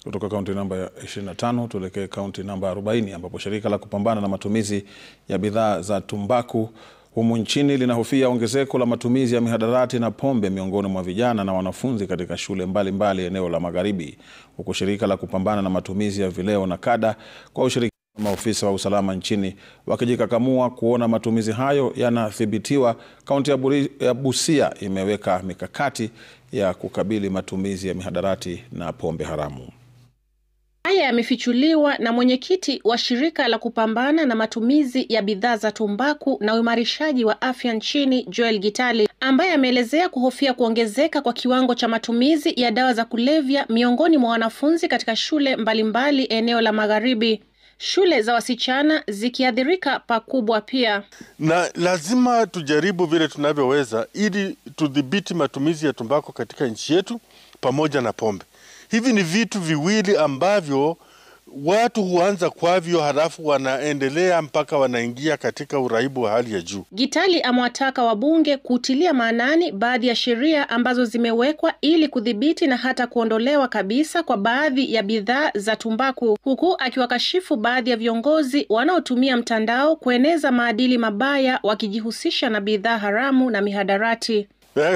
Kutoka kaunti namba ya 25 tuelekee kaunti namba 40 ambapo shirika la kupambana na matumizi ya bidhaa za tumbaku humu nchini linahofia ongezeko la matumizi ya mihadarati na pombe miongoni mwa vijana na wanafunzi katika shule mbalimbali eneo la Magharibi, huku shirika la kupambana na matumizi ya vileo na kada kwa ushirikiano na maofisa wa usalama nchini wakijikakamua kuona matumizi hayo yanathibitiwa. Kaunti ya Busia imeweka mikakati ya kukabili matumizi ya mihadarati na pombe haramu. Haya yamefichuliwa na mwenyekiti wa shirika la kupambana na matumizi ya bidhaa za tumbaku na uimarishaji wa afya nchini, Joel Gitali, ambaye ameelezea kuhofia kuongezeka kwa kiwango cha matumizi ya dawa za kulevya miongoni mwa wanafunzi katika shule mbalimbali eneo la Magharibi, shule za wasichana zikiathirika pakubwa pia. Na lazima tujaribu vile tunavyoweza ili tudhibiti matumizi ya tumbaku katika nchi yetu pamoja na pombe. Hivi ni vitu viwili ambavyo watu huanza kwavyo halafu wanaendelea mpaka wanaingia katika uraibu wa hali ya juu. Gitali amewataka wabunge kutilia maanani baadhi ya sheria ambazo zimewekwa ili kudhibiti na hata kuondolewa kabisa kwa baadhi ya bidhaa za tumbaku, huku akiwakashifu baadhi ya viongozi wanaotumia mtandao kueneza maadili mabaya wakijihusisha na bidhaa haramu na mihadarati.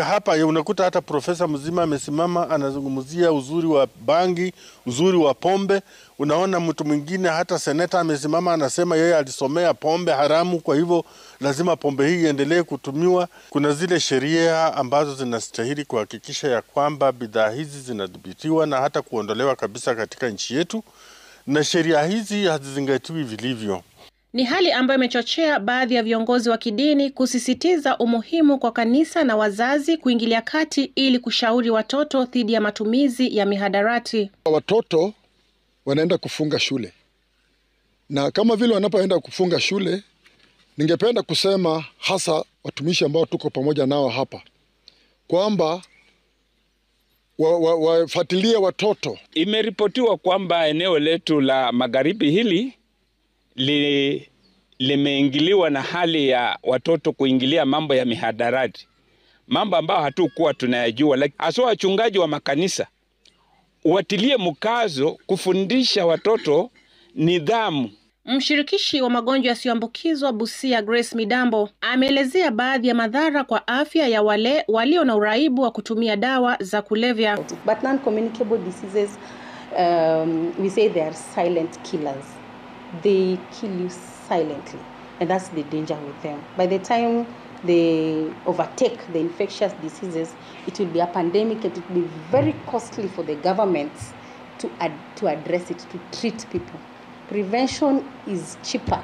Hapa unakuta hata profesa mzima amesimama anazungumzia uzuri wa bangi, uzuri wa pombe. Unaona mtu mwingine hata seneta amesimama anasema yeye alisomea pombe haramu, kwa hivyo lazima pombe hii iendelee kutumiwa. Kuna zile sheria ambazo zinastahili kuhakikisha ya kwamba bidhaa hizi zinadhibitiwa na hata kuondolewa kabisa katika nchi yetu, na sheria hizi hazizingatiwi vilivyo. Ni hali ambayo imechochea baadhi ya viongozi wa kidini kusisitiza umuhimu kwa kanisa na wazazi kuingilia kati ili kushauri watoto dhidi ya matumizi ya mihadarati. Watoto wanaenda kufunga shule, na kama vile wanapoenda kufunga shule, ningependa kusema hasa watumishi ambao tuko pamoja nao hapa kwamba wafuatilie watoto. Imeripotiwa kwamba eneo letu la Magharibi hili limeingiliwa na hali ya watoto kuingilia mambo ya mihadarati, mambo ambayo hatukuwa tunayajua. Hasa wachungaji wa makanisa watilie mkazo kufundisha watoto nidhamu. Mshirikishi wa magonjwa yasiyoambukizwa Busia, Grace Midambo, ameelezea baadhi ya madhara kwa afya ya wale walio na uraibu wa kutumia dawa za kulevya. But non-communicable diseases, we say they are silent killers. They kill you silently, and that's the danger with them. By the time they overtake the infectious diseases, it will be a pandemic. It will be very costly for the governments to address it, to treat people. Prevention is cheaper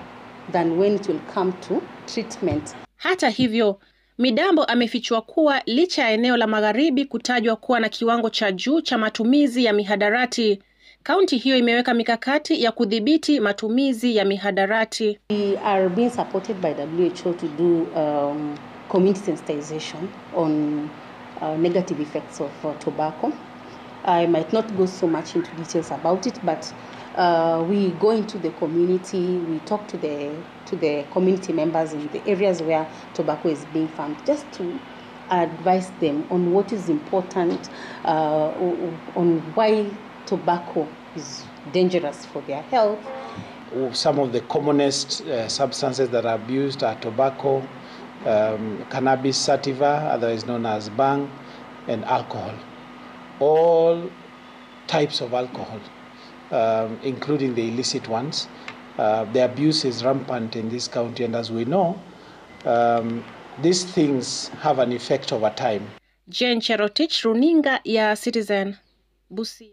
than when it will come to treatment. Hata hivyo, Midambo amefichua kuwa licha ya eneo la Magharibi kutajwa kuwa na kiwango cha juu cha matumizi ya mihadarati, kaunti hiyo imeweka mikakati ya kudhibiti matumizi ya mihadarati. We are being supported by WHO to do community sensitization on negative effects of tobacco. I might not go so much into details about it, but we go into the community, we talk to the community members in the areas where tobacco is being found, just to advise them on what is important, on why tobacco is dangerous for their health. Some of the commonest substances that are abused are tobacco, cannabis sativa, otherwise known as bang, and alcohol. All types of alcohol, including the illicit ones. The abuse is rampant in this county, and as we know, these things have an effect over time. Jane Cherotich, Runinga ya Citizen, Busia.